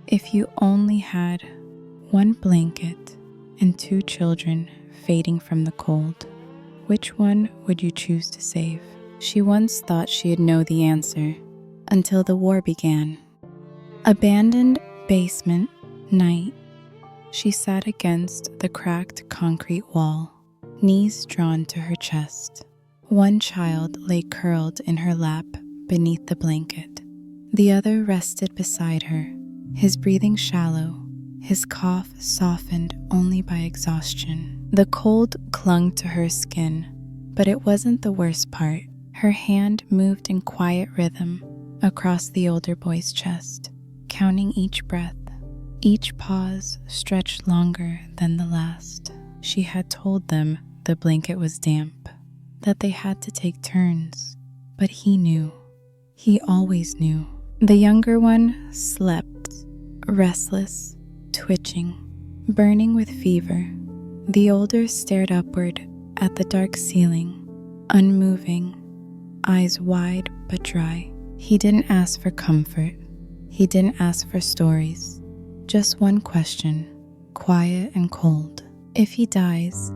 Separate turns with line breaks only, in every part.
If you only had one blanket and two children fading from the cold, which one would you choose to save? She once thought she'd know the answer until the war began. Abandoned basement night. She sat against the cracked concrete wall, knees drawn to her chest. One child lay curled in her lap beneath the blanket. The other rested beside her, his breathing shallow, his cough softened only by exhaustion. The cold clung to her skin, but it wasn't the worst part. Her hand moved in quiet rhythm across the older boy's chest, counting each breath. Each pause stretched longer than the last. She had told them the blanket was damp, that they had to take turns, but he knew. He always knew. The younger one slept, restless, twitching, burning with fever. The older stared upward at the dark ceiling, unmoving, eyes wide but dry. He didn't ask for comfort. He didn't ask for stories. Just one question, quiet and cold. If he dies,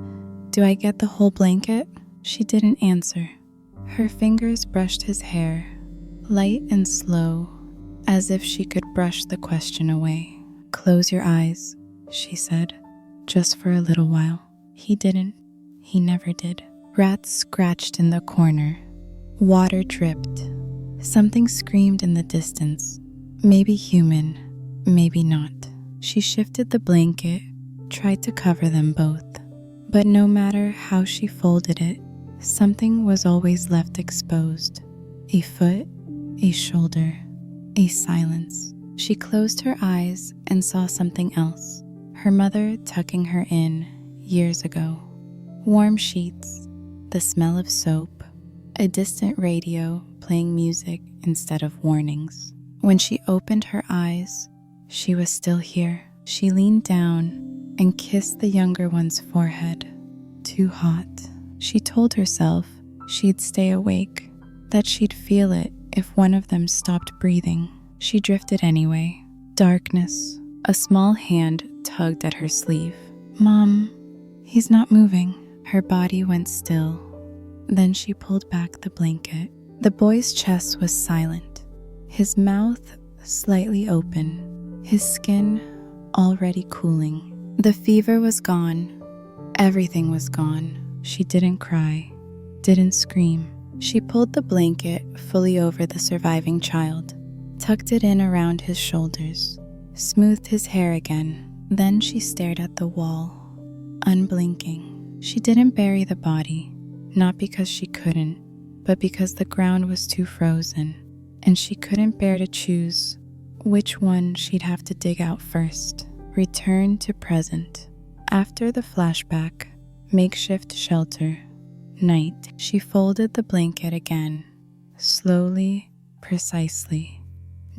do I get the whole blanket? She didn't answer. Her fingers brushed his hair, light and slow, as if she could brush the question away. Close your eyes, she said, just for a little while. He didn't. He never did. Rats scratched in the corner. Water dripped. Something screamed in the distance. Maybe human, maybe not. She shifted the blanket, tried to cover them both. But no matter how she folded it, something was always left exposed. A foot, a shoulder, a silence. She closed her eyes and saw something else. Her mother tucking her in years ago. Warm sheets, the smell of soap, a distant radio playing music instead of warnings. When she opened her eyes, she was still here. She leaned down and kissed the younger one's forehead. Too hot. She told herself she'd stay awake, that she'd feel it if one of them stopped breathing. She drifted anyway. Darkness. A small hand tugged at her sleeve. Mom, he's not moving. Her body went still. Then she pulled back the blanket. The boy's chest was silent, his mouth slightly open, his skin already cooling. The fever was gone. Everything was gone. She didn't cry, didn't scream. She pulled the blanket fully over the surviving child, tucked it in around his shoulders, smoothed his hair again. Then she stared at the wall, unblinking. She didn't bury the body, not because she couldn't, but because the ground was too frozen, and she couldn't bear to choose which one she'd have to dig out first. Return to present. After the flashback, makeshift shelter, night, she folded the blanket again, slowly, precisely,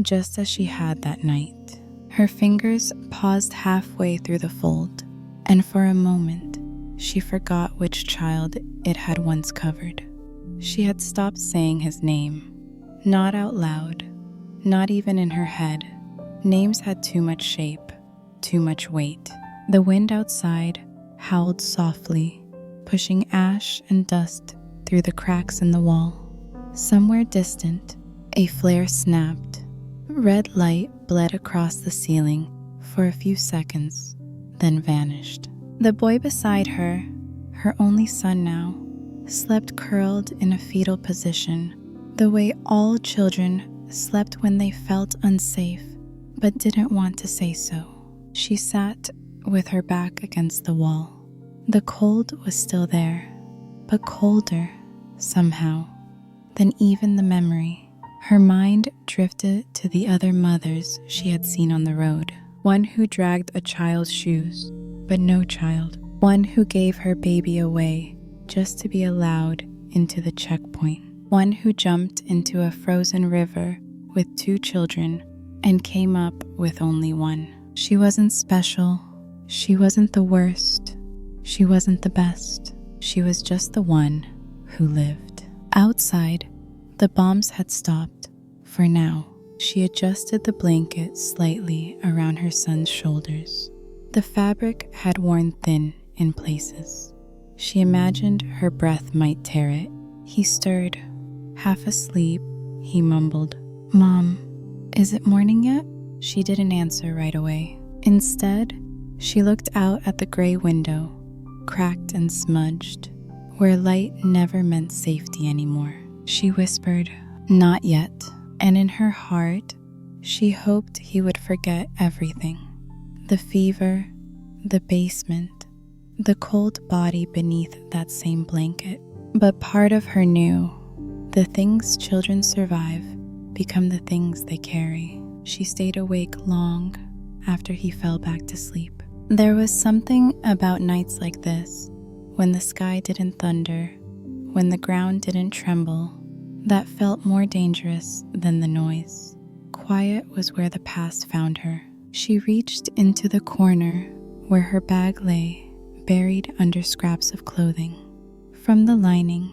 just as she had that night. Her fingers paused halfway through the fold, and for a moment, she forgot which child it had once covered. She had stopped saying his name, not out loud, not even in her head. Names had too much shape, too much weight. The wind outside howled softly, pushing ash and dust through the cracks in the wall. Somewhere distant, a flare snapped. Red light bled across the ceiling for a few seconds, then vanished. The boy beside her, her only son now, slept curled in a fetal position, the way all children slept when they felt unsafe, but didn't want to say so. She sat with her back against the wall. The cold was still there, but colder, somehow, than even the memory. Her mind drifted to the other mothers she had seen on the road. One who dragged a child's shoes, but no child. One who gave her baby away just to be allowed into the checkpoint. One who jumped into a frozen river with 2 children and came up with only one. She wasn't special. She wasn't the worst. She wasn't the best. She was just the one who lived. Outside, the bombs had stopped, for now. She adjusted the blanket slightly around her son's shoulders. The fabric had worn thin in places. She imagined her breath might tear it. He stirred. Half asleep, he mumbled, "Mom, is it morning yet?" She didn't answer right away. Instead, she looked out at the gray window, cracked and smudged, where light never meant safety anymore. She whispered, "Not yet." And in her heart, she hoped he would forget everything. The fever, the basement, the cold body beneath that same blanket. But part of her knew, the things children survive become the things they carry. She stayed awake long after he fell back to sleep. There was something about nights like this, when the sky didn't thunder, when the ground didn't tremble, that felt more dangerous than the noise. Quiet was where the past found her. She reached into the corner where her bag lay, buried under scraps of clothing. From the lining,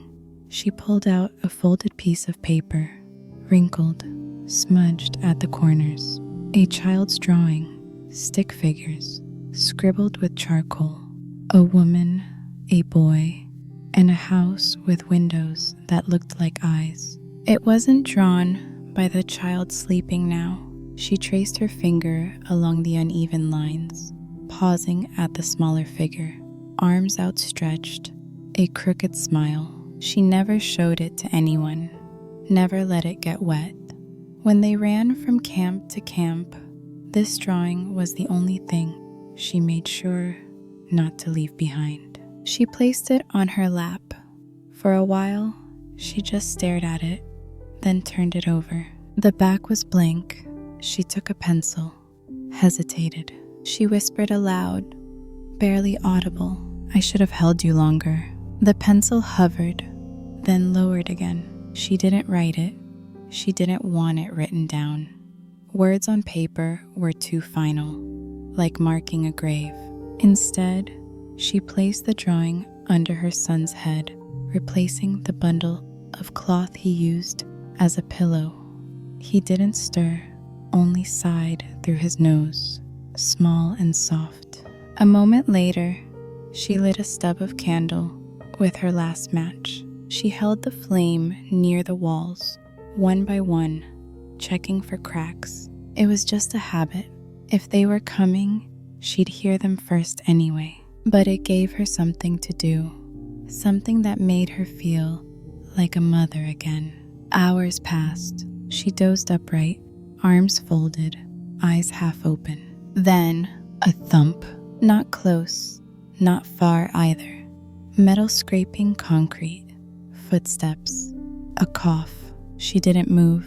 she pulled out a folded piece of paper, wrinkled, smudged at the corners. A child's drawing, stick figures, scribbled with charcoal. A woman, a boy, and a house with windows that looked like eyes. It wasn't drawn by the child sleeping now. She traced her finger along the uneven lines, pausing at the smaller figure, arms outstretched, a crooked smile. She never showed it to anyone, never let it get wet. When they ran from camp to camp, this drawing was the only thing she made sure not to leave behind. She placed it on her lap. For a while, she just stared at it, then turned it over. The back was blank. She took a pencil, hesitated. She whispered aloud, barely audible, "I should have held you longer." The pencil hovered, then lowered again. She didn't write it. She didn't want it written down. Words on paper were too final, like marking a grave. Instead, she placed the drawing under her son's head, replacing the bundle of cloth he used as a pillow. He didn't stir, only sighed through his nose, small and soft. A moment later, she lit a stub of candle with her last match. She held the flame near the walls, one by one, checking for cracks. It was just a habit. If they were coming, she'd hear them first anyway. But it gave her something to do, something that made her feel like a mother again. Hours passed. She dozed upright, arms folded, eyes half open. Then, a thump. Not close, not far either. Metal scraping concrete. Footsteps. A cough. She didn't move,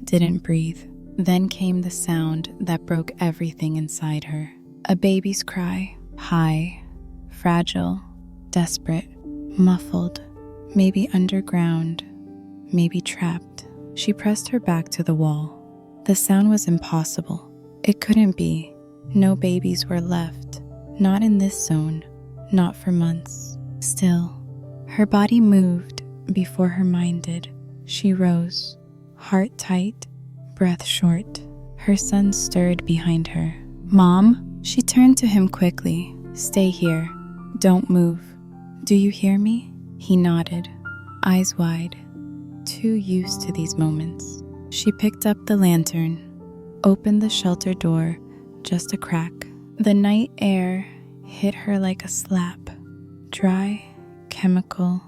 didn't breathe. Then came the sound that broke everything inside her. A baby's cry, high, fragile, desperate, muffled, maybe underground, maybe trapped. She pressed her back to the wall. The sound was impossible. It couldn't be. No babies were left. Not in this zone. Not for months. Still, her body moved before her mind did. She rose, heart tight, breath short. Her son stirred behind her. "Mom?" She turned to him quickly. "Stay here. Don't move. Do you hear me?" He nodded, eyes wide, too used to these moments. She picked up the lantern, opened the shelter door just a crack. The night air hit her like a slap. Dry, chemical,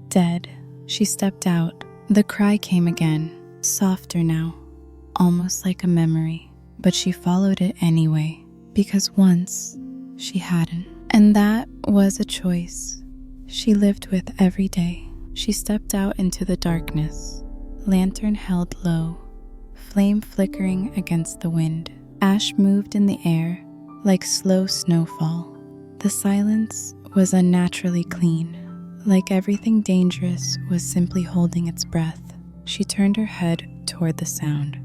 dead. She stepped out. The cry came again, softer now, almost like a memory. But she followed it anyway, because once she hadn't. And that was a choice she lived with every day. She stepped out into the darkness, lantern held low, flame flickering against the wind. Ash moved in the air like slow snowfall. The silence was unnaturally clean, like everything dangerous was simply holding its breath. She turned her head toward the sound.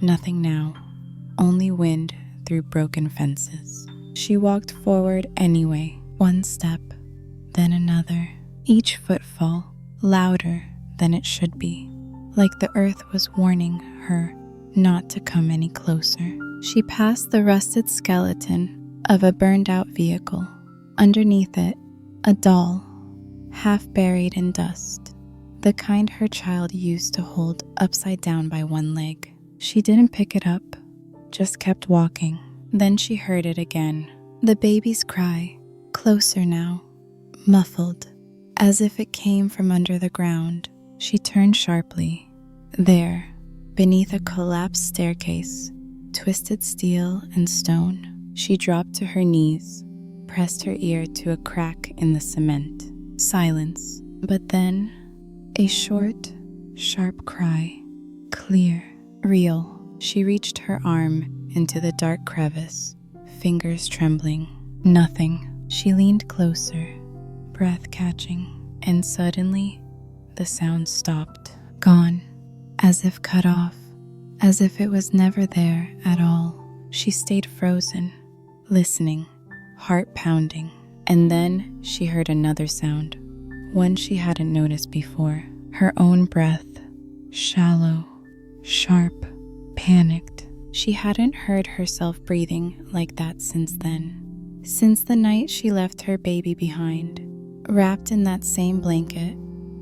Nothing now, only wind through broken fences. She walked forward anyway, one step, then another, each footfall louder than it should be, like the earth was warning her not to come any closer. She passed the rusted skeleton of a burned-out vehicle. Underneath it, a doll, half buried in dust, the kind her child used to hold upside down by one leg. She didn't pick it up, just kept walking. Then she heard it again. The baby's cry, closer now, muffled, as if it came from under the ground. She turned sharply. There, beneath a collapsed staircase, twisted steel and stone, she dropped to her knees, pressed her ear to a crack in the cement. Silence. But then, a short, sharp cry. Clear, real. She reached her arm into the dark crevice, fingers trembling. Nothing. She leaned closer, breath catching, and suddenly, the sound stopped. Gone. As if cut off. As if it was never there at all. She stayed frozen, listening, heart pounding. And then she heard another sound, one she hadn't noticed before. Her own breath, shallow, sharp, panicked. She hadn't heard herself breathing like that since then. Since the night she left her baby behind, wrapped in that same blanket,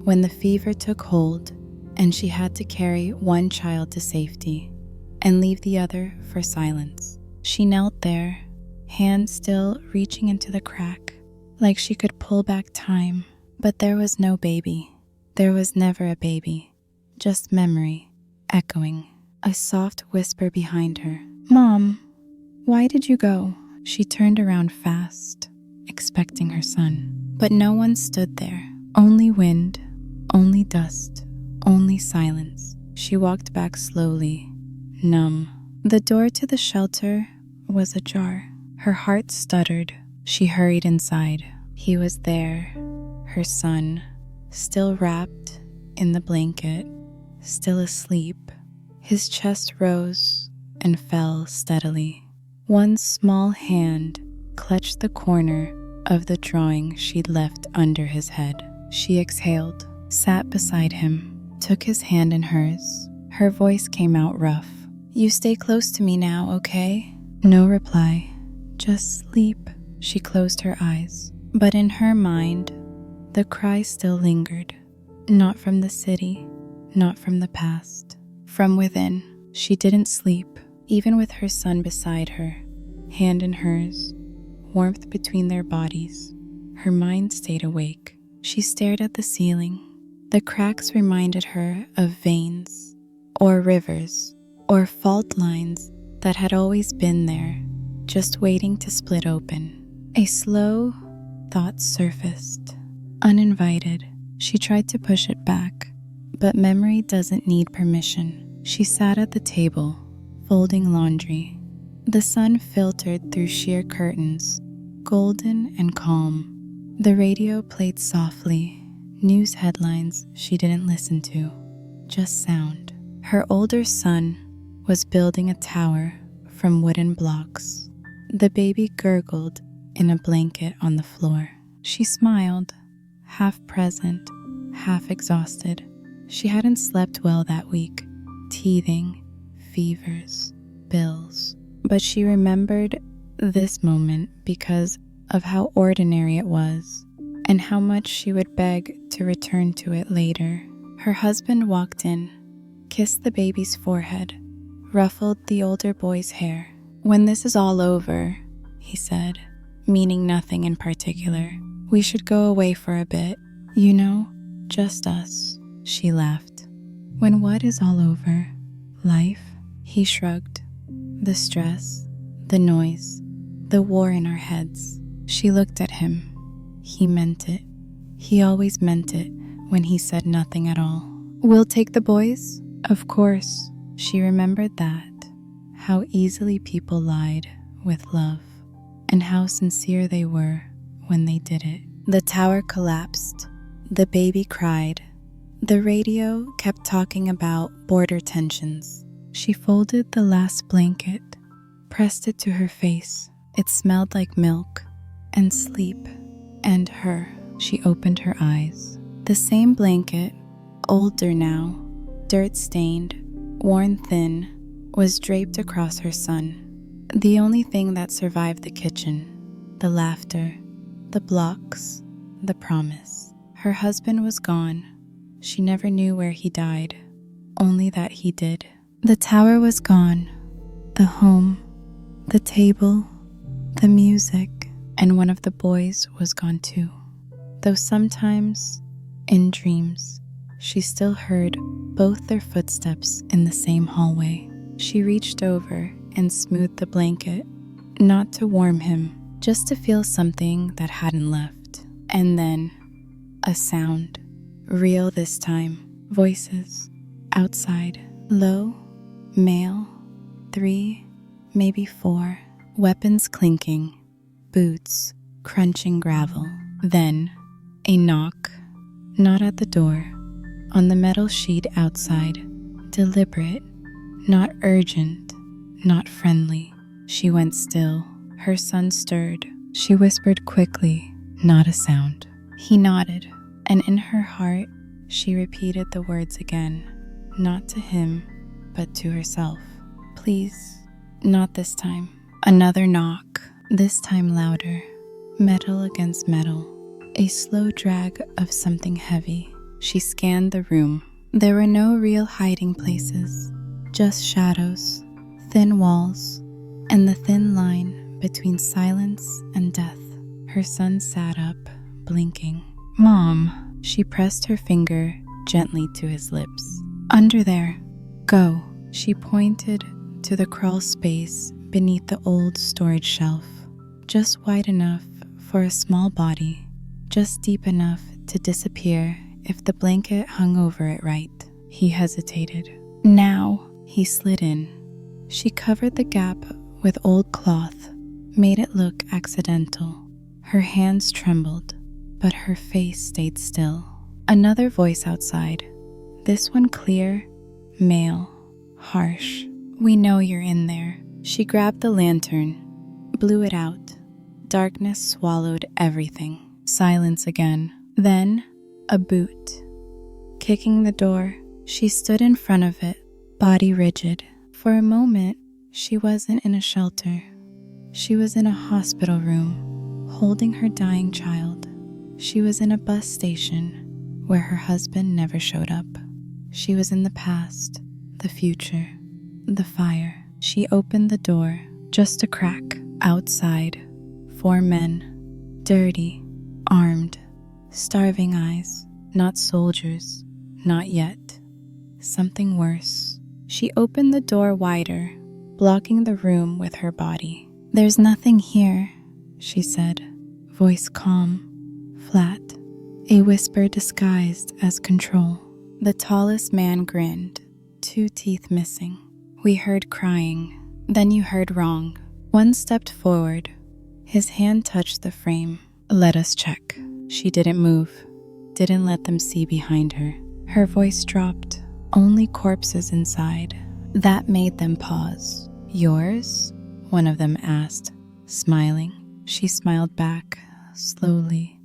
when the fever took hold and she had to carry one child to safety and leave the other for silence. She knelt there, hand still reaching into the crack, like she could pull back time. But there was no baby. There was never a baby. Just memory, echoing. A soft whisper behind her. "Mom, why did you go?" She turned around fast, expecting her son. But no one stood there. Only wind, only dust, only silence. She walked back slowly, numb. The door to the shelter was ajar. Her heart stuttered. She hurried inside. He was there, her son, still wrapped in the blanket, still asleep. His chest rose and fell steadily. One small hand clutched the corner of the drawing she'd left under his head. She exhaled, sat beside him, took his hand in hers. Her voice came out rough. "You stay close to me now, okay?" No reply. "Just sleep." She closed her eyes. But in her mind, the cry still lingered. Not from the city, not from the past. From within. She didn't sleep, even with her son beside her, hand in hers, warmth between their bodies. Her mind stayed awake. She stared at the ceiling. The cracks reminded her of veins, or rivers, or fault lines that had always been there, just waiting to split open. A slow thought surfaced, uninvited. She tried to push it back, but memory doesn't need permission. She sat at the table, folding laundry. The sun filtered through sheer curtains, golden and calm. The radio played softly, news headlines she didn't listen to, just sound. Her older son was building a tower from wooden blocks. The baby gurgled in a blanket on the floor. She smiled, half present, half exhausted. She hadn't slept well that week. Teething, fevers, bills. But she remembered this moment because of how ordinary it was, and how much she would beg to return to it later. Her husband walked in, kissed the baby's forehead, ruffled the older boy's hair. "When this is all over," he said, meaning nothing in particular, "we should go away for a bit. You know, just us." She laughed. "When what is all over? Life?" He shrugged. "The stress, the noise, the war in our heads." She looked at him. He meant it. He always meant it when he said nothing at all. "We'll take the boys?" Of course. She remembered that. How easily people lied with love, and how sincere they were when they did it. The tower collapsed. The baby cried. The radio kept talking about border tensions. She folded the last blanket, pressed it to her face. It smelled like milk and sleep and her. She opened her eyes. The same blanket, older now, dirt-stained, worn thin, was draped across her son. The only thing that survived the kitchen, the laughter, the blocks, the promise. Her husband was gone. She never knew where he died, only that he did. The tower was gone, the home, the table, the music, and one of the boys was gone too. Though sometimes, in dreams, she still heard both their footsteps in the same hallway. She reached over and smoothed the blanket, not to warm him, just to feel something that hadn't left. And then, a sound, real this time, voices, outside, low, male, 3, maybe 4, weapons clinking, boots crunching gravel. Then, a knock, not at the door, on the metal sheet outside, deliberate, not urgent, not friendly. She went still. Her son stirred. She whispered quickly, not a sound. He nodded, and in her heart, she repeated the words again, not to him, but to herself. Please, not this time. Another knock, this time louder. Metal against metal. A slow drag of something heavy. She scanned the room. There were no real hiding places, just shadows, thin walls, and the thin line between silence and death. Her son sat up, blinking. Mom, she pressed her finger gently to his lips. Under there, go. She pointed to the crawl space beneath the old storage shelf, just wide enough for a small body, just deep enough to disappear if the blanket hung over it right. He hesitated. Now he slid in. She covered the gap with old cloth, made it look accidental. Her hands trembled, but her face stayed still. Another voice outside, this one clear, male, harsh. We know you're in there. She grabbed the lantern, blew it out. Darkness swallowed everything. Silence again. Then, a boot. Kicking the door, she stood in front of it, body rigid. For a moment, she wasn't in a shelter. She was in a hospital room, holding her dying child. She was in a bus station where her husband never showed up. She was in the past, the future, the fire. She opened the door, just a crack. Outside, 4 men, dirty, armed, starving eyes, not soldiers, not yet. Something worse. She opened the door wider, blocking the room with her body. There's nothing here, she said, voice calm, flat, a whisper disguised as control. The tallest man grinned, 2 teeth missing. We heard crying. Then you heard wrong. One stepped forward. His hand touched the frame. Let us check. She didn't move, didn't let them see behind her. Her voice dropped. Only corpses inside. That made them pause. Yours? One of them asked, smiling. She smiled back, slowly.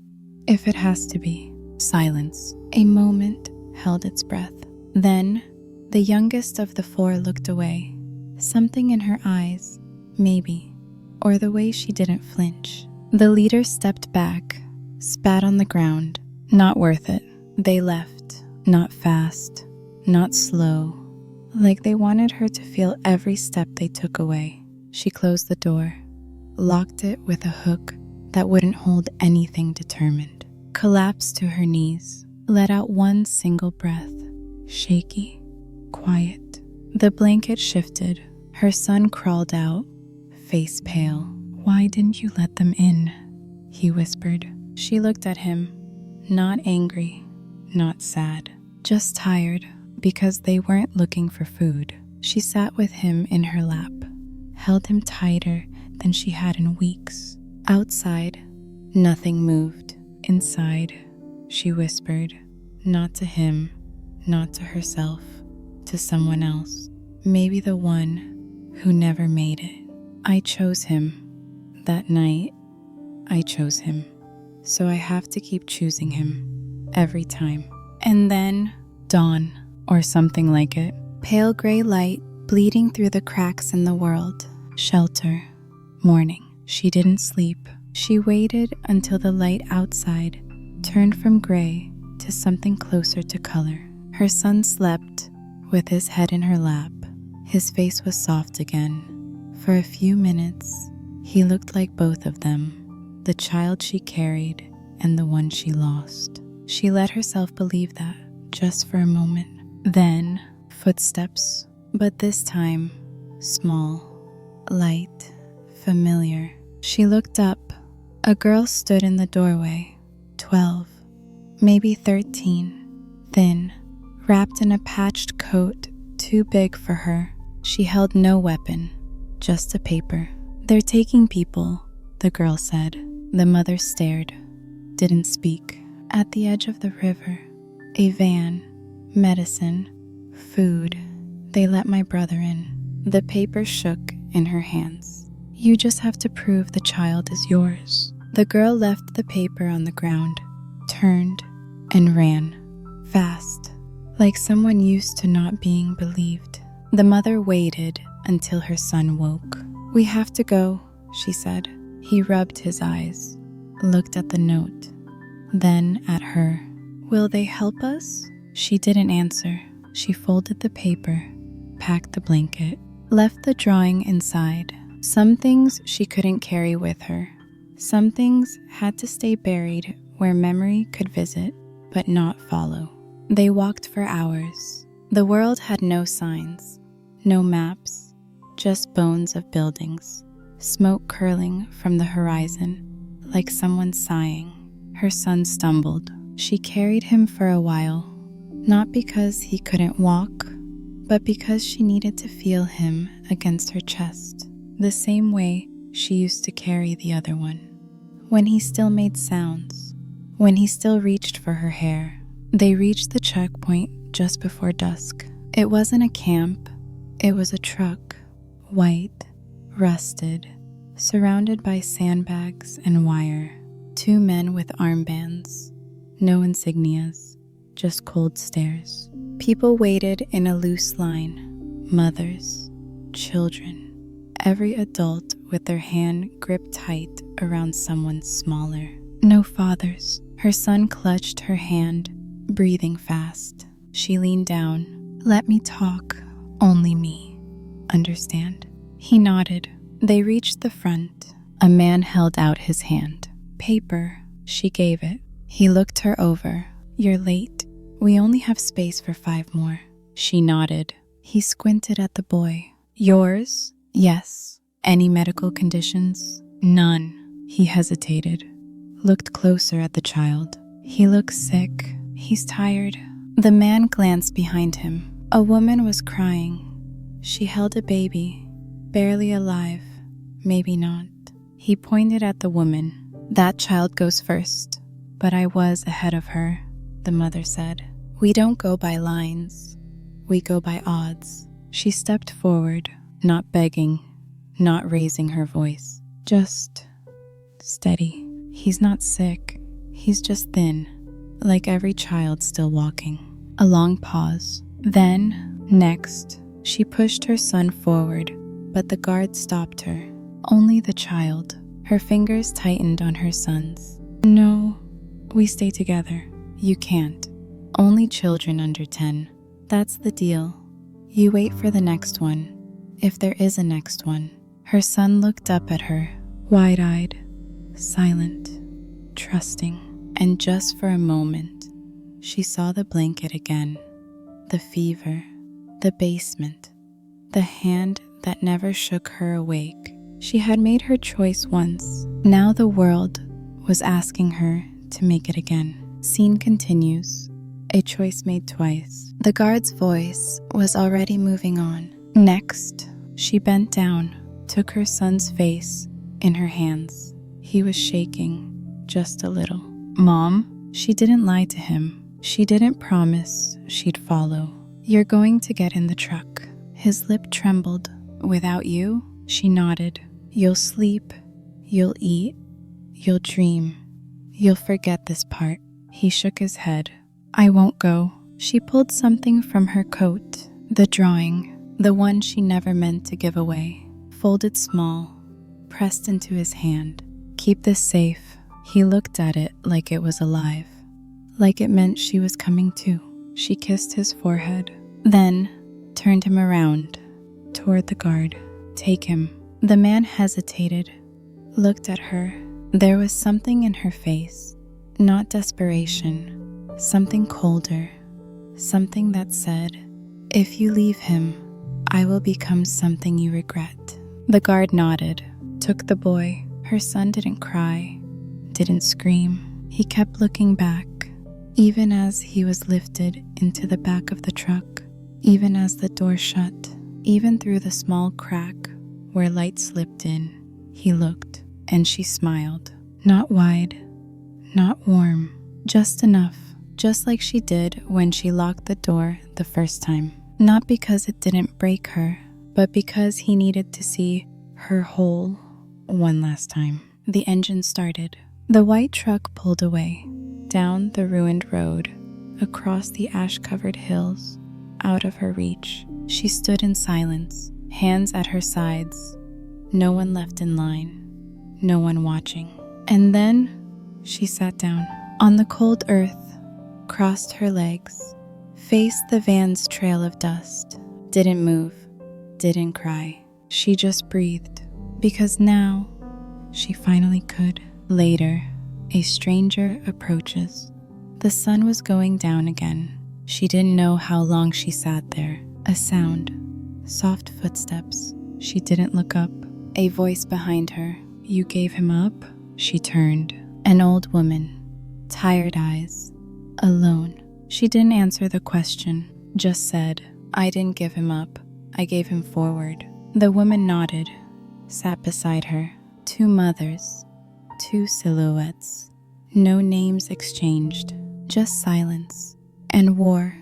If it has to be. Silence. A moment held its breath. Then, the youngest of the 4 looked away. Something in her eyes, maybe, or the way she didn't flinch. The leader stepped back, spat on the ground. Not worth it. They left. Not fast, not slow, like they wanted her to feel every step they took away. She closed the door, locked it with a hook that wouldn't hold anything determined, collapsed to her knees, let out one single breath, shaky, quiet. The blanket shifted. Her son crawled out, face pale. Why didn't you let them in? He whispered. She looked at him, not angry, not sad, just tired, because they weren't looking for food. She sat with him in her lap, held him tighter than she had in weeks. Outside, nothing moved. Inside, she whispered, not to him, not to herself, to someone else. Maybe the one who never made it. I chose him. That night, I chose him. So I have to keep choosing him every time. And then dawn, or something like it. Pale gray light bleeding through the cracks in the world. Shelter. Morning. She didn't sleep. She waited until the light outside turned from gray to something closer to color. Her son slept with his head in her lap. His face was soft again. For a few minutes, he looked like both of them, the child she carried and the one she lost. She let herself believe that, just for a moment. Then, footsteps, but this time, small, light, familiar. She looked up. A girl stood in the doorway, 12, maybe 13, thin, wrapped in a patched coat too big for her. She held no weapon, just a paper. "They're taking people," the girl said. The mother stared, didn't speak. At the edge of the river, a van, medicine, food. They let my brother in. The paper shook in her hands. "You just have to prove the child is yours." The girl left the paper on the ground, turned, and ran, fast, like someone used to not being believed. The mother waited until her son woke. "We have to go," she said. He rubbed his eyes, looked at the note, then at her. "Will they help us?" She didn't answer. She folded the paper, packed the blanket, left the drawing inside. Some things she couldn't carry with her. Some things had to stay buried where memory could visit, but not follow. They walked for hours. The world had no signs, no maps, just bones of buildings, smoke curling from the horizon, like someone sighing. Her son stumbled. She carried him for a while, not because he couldn't walk, but because she needed to feel him against her chest, the same way she used to carry the other one. When he still made sounds, when he still reached for her hair. They reached the checkpoint just before dusk. It wasn't a camp, it was a truck, white, rusted, surrounded by sandbags and wire. 2 men with armbands, no insignias, just cold stares. People waited in a loose line, mothers, children, every adult with their hand gripped tight around someone smaller. No fathers. Her son clutched her hand, breathing fast. She leaned down. "Let me talk, only me. Understand?" He nodded. They reached the front. A man held out his hand. "Paper." She gave it. He looked her over. "You're late. We only have space for 5 more." She nodded. He squinted at the boy. "Yours?" "Yes." "Any medical conditions?" "None." He hesitated, looked closer at the child. "He looks sick. He's tired." The man glanced behind him. A woman was crying. She held a baby, barely alive, maybe not. He pointed at the woman. "That child goes first." "But I was ahead of her," the mother said. "We don't go by lines. We go by odds." She stepped forward, not begging, not raising her voice. Just steady. "He's not sick. He's just thin, like every child still walking." A long pause. Then, next, she pushed her son forward, but the guard stopped her. Only the child. Her fingers tightened on her son's. "No, we stay together." "You can't. Only children under 10. That's the deal. You wait for the next one, if there is a next one." Her son looked up at her, wide-eyed, silent, trusting. And just for a moment, she saw the blanket again, the fever, the basement, the hand that never shook her awake. She had made her choice once. Now the world was asking her to make it again. Scene continues. A choice made twice. The guard's voice was already moving on. Next, she bent down, took her son's face in her hands. He was shaking, just a little. "Mom?" She didn't lie to him. She didn't promise she'd follow. "You're going to get in the truck." His lip trembled. "Without you?" She nodded. "You'll sleep. You'll eat. You'll dream. You'll forget this part." He shook his head. "I won't go." She pulled something from her coat. The drawing. the one she never meant to give away, folded small, pressed into his hand. "Keep this safe." He looked at it like it was alive, like it meant she was coming too. She kissed his forehead, then turned him around toward the guard. "Take him." The man hesitated, looked at her. There was something in her face, not desperation, something colder, something that said, "If you leave him, I will become something you regret." The guard nodded, took the boy. Her son didn't cry, didn't scream. He kept looking back, even as he was lifted into the back of the truck, even as the door shut, even through the small crack where light slipped in. He looked, and she smiled. Not wide, not warm, just enough, just like she did when she locked the door the first time. Not because it didn't break her, but because he needed to see her whole one last time. The engine started. The white truck pulled away, down the ruined road, across the ash-covered hills, out of her reach. She stood in silence, hands at her sides. No one left in line, no one watching. And then she sat down on the cold earth, crossed her legs, faced the van's trail of dust, didn't move, didn't cry. She just breathed, because now she finally could. Later, a stranger approaches. The sun was going down again. She didn't know how long she sat there. A sound, soft footsteps. She didn't look up. A voice behind her. "You gave him up?" She turned. An old woman, tired eyes, alone. She didn't answer the question, just said, "I didn't give him up. I gave him forward." The woman nodded, sat beside her. Two mothers, two silhouettes. No names exchanged, just silence and war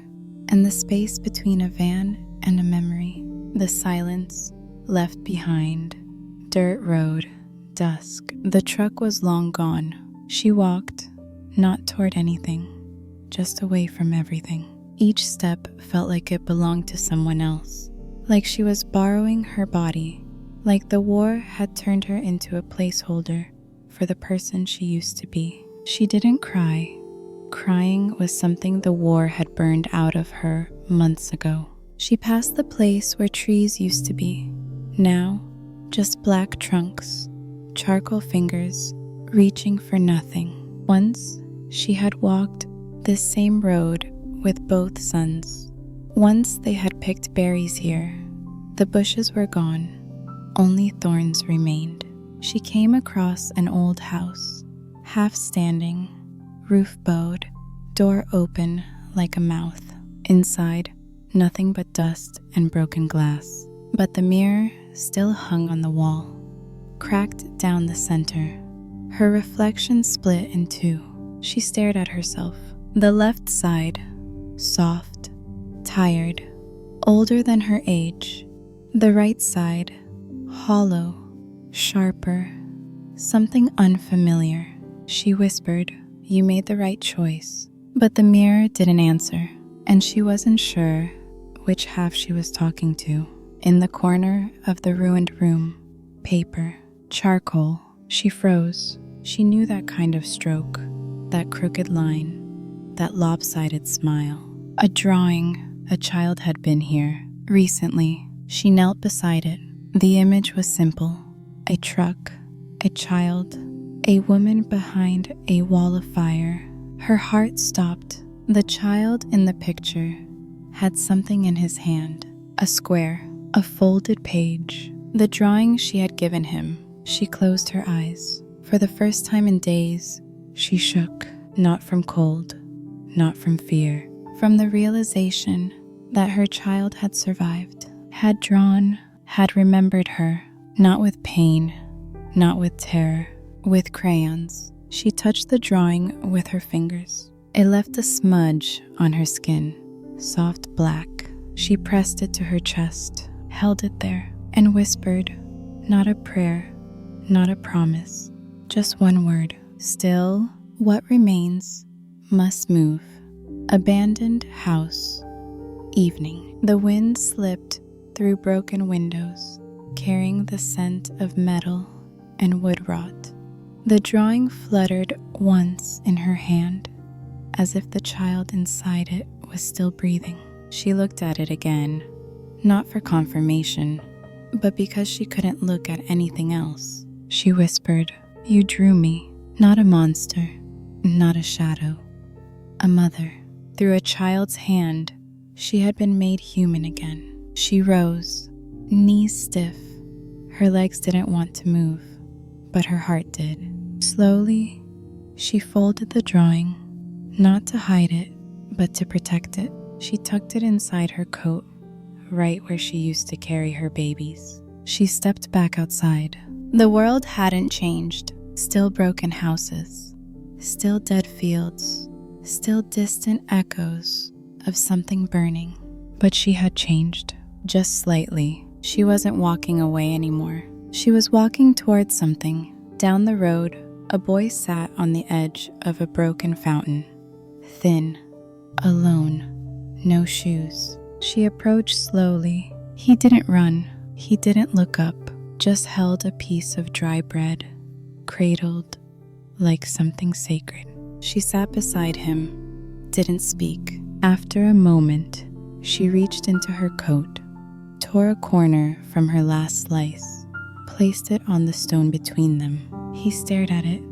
and the space between a van and a memory. The silence left behind. Dirt road, dusk. The truck was long gone. She walked, not toward anything, just away from everything. Each step felt like it belonged to someone else, like she was borrowing her body, like the war had turned her into a placeholder for the person she used to be. She didn't cry. Crying was something the war had burned out of her months ago. She passed the place where trees used to be. Now, just black trunks, charcoal fingers reaching for nothing. Once, she had walked this same road with both sons. Once they had picked berries here. The bushes were gone. Only thorns remained. She came across an old house, half standing, roof bowed, door open like a mouth. Inside, nothing but dust and broken glass. But the mirror still hung on the wall, cracked down the center. Her reflection split in two. She stared at herself. The left side, soft, tired, older than her age. The right side, hollow, sharper, something unfamiliar. She whispered, "You made the right choice." But the mirror didn't answer, and she wasn't sure which half she was talking to. In the corner of the ruined room, paper, charcoal. She froze. She knew that kind of stroke, that crooked line, that lopsided smile. A drawing. A child had been here recently. She knelt beside it. The image was simple. A truck, a child, a woman behind a wall of fire. Her heart stopped. The child in the picture had something in his hand. A square, a folded page. The drawing she had given him. She closed her eyes. For the first time in days, she shook, not from cold, not from fear, from the realization that her child had survived, had drawn, had remembered her, not with pain, not with terror, with crayons. She touched the drawing with her fingers. It left a smudge on her skin, soft black. She pressed it to her chest, held it there, and whispered, not a prayer, not a promise, just one word. Still, what remains must move. Abandoned house. Evening. The wind slipped through broken windows, carrying the scent of metal and wood rot. The drawing fluttered once in her hand, as if the child inside it was still breathing. She looked at it again, not for confirmation, but because she couldn't look at anything else. She whispered, "You drew me, not a monster, not a shadow, a mother." Through a child's hand, she had been made human again. She rose, knees stiff. Her legs didn't want to move, but her heart did. Slowly, she folded the drawing, not to hide it, but to protect it. She tucked it inside her coat, right where she used to carry her babies. She stepped back outside. The world hadn't changed. Still broken houses, still dead fields, still distant echoes of something burning. But she had changed, just slightly. She wasn't walking away anymore. She was walking towards something. Down the road, a boy sat on the edge of a broken fountain, thin, alone, no shoes. She approached slowly. He didn't run. He didn't look up, just held a piece of dry bread, cradled like something sacred. She sat beside him, didn't speak. After a moment, she reached into her coat, tore a corner from her last slice, placed it on the stone between them. He stared at it,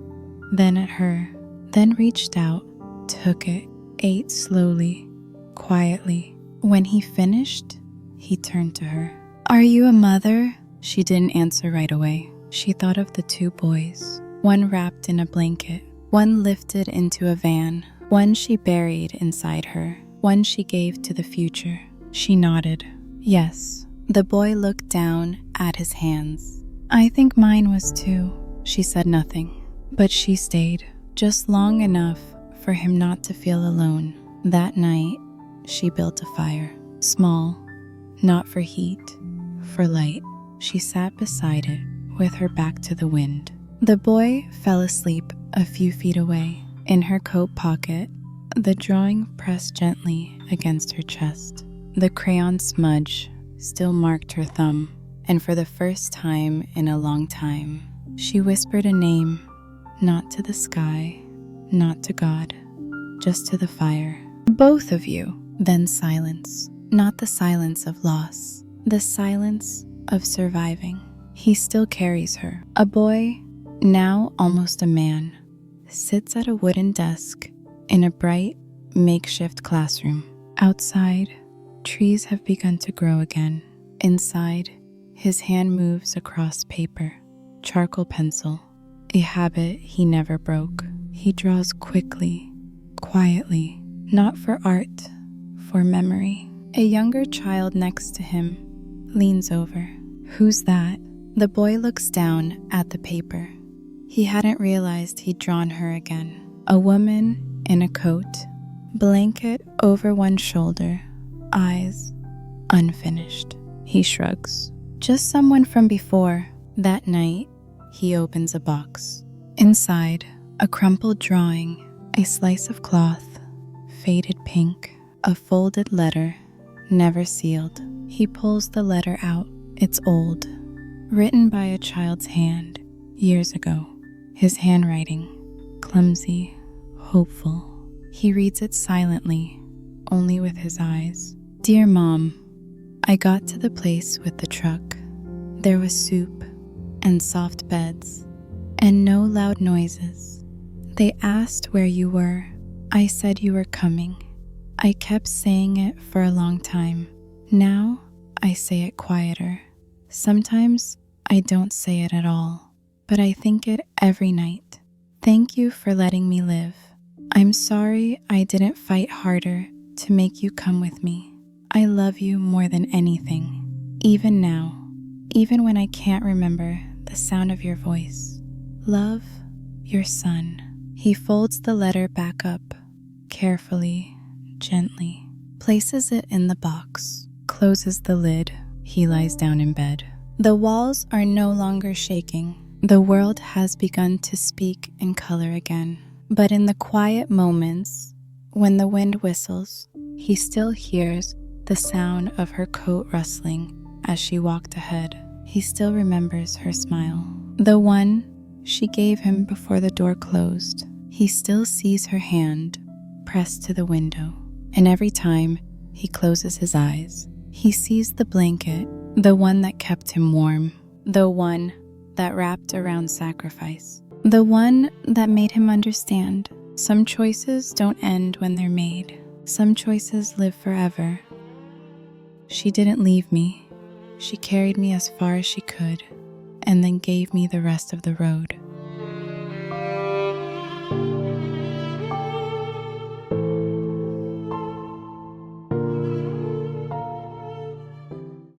then at her, then reached out, took it, ate slowly, quietly. When he finished, he turned to her. "Are you a mother?" She didn't answer right away. She thought of the two boys, one wrapped in a blanket, one lifted into a van, one she buried inside her, one she gave to the future. She nodded. Yes. The boy looked down at his hands. "I think mine was too." She said nothing, but she stayed, just long enough for him not to feel alone. That night, she built a fire, small, not for heat, for light. She sat beside it, with her back to the wind. The boy fell asleep a few feet away. In her coat pocket, the drawing pressed gently against her chest. The crayon smudge still marked her thumb, and for the first time in a long time, she whispered a name, not to the sky, not to God, just to the fire. "Both of you." Then silence, not the silence of loss, the silence of surviving. He still carries her. A boy, now almost a man, sits at a wooden desk in a bright, makeshift classroom. Outside, trees have begun to grow again. Inside, his hand moves across paper, charcoal pencil, a habit he never broke. He draws quickly, quietly, not for art, for memory. A younger child next to him leans over. "Who's that?" The boy looks down at the paper. He hadn't realized he'd drawn her again. A woman in a coat, blanket over one shoulder, eyes unfinished. He shrugs. "Just someone from before." That night, he opens a box. Inside, a crumpled drawing, a slice of cloth, faded pink, a folded letter, never sealed. He pulls the letter out. It's old, written by a child's hand years ago. His handwriting, clumsy, hopeful. He reads it silently, only with his eyes. "Dear Mom, I got to the place with the truck. There was soup and soft beds and no loud noises. They asked where you were. I said you were coming. I kept saying it for a long time. Now I say it quieter. Sometimes I don't say it at all, but I think it every night. Thank you for letting me live. I'm sorry I didn't fight harder to make you come with me. I love you more than anything, even now, even when I can't remember the sound of your voice. Love, your son." He folds the letter back up, carefully, gently, places it in the box, closes the lid. He lies down in bed. The walls are no longer shaking. The world has begun to speak in color again. But in the quiet moments, when the wind whistles, he still hears the sound of her coat rustling as she walked ahead. He still remembers her smile, the one she gave him before the door closed. He still sees her hand pressed to the window, and every time he closes his eyes, he sees the blanket, the one that kept him warm, the one that wrapped around sacrifice, the one that made him understand some choices don't end when they're made. Some choices live forever. She didn't leave me. She carried me as far as she could, and then gave me the rest of the road.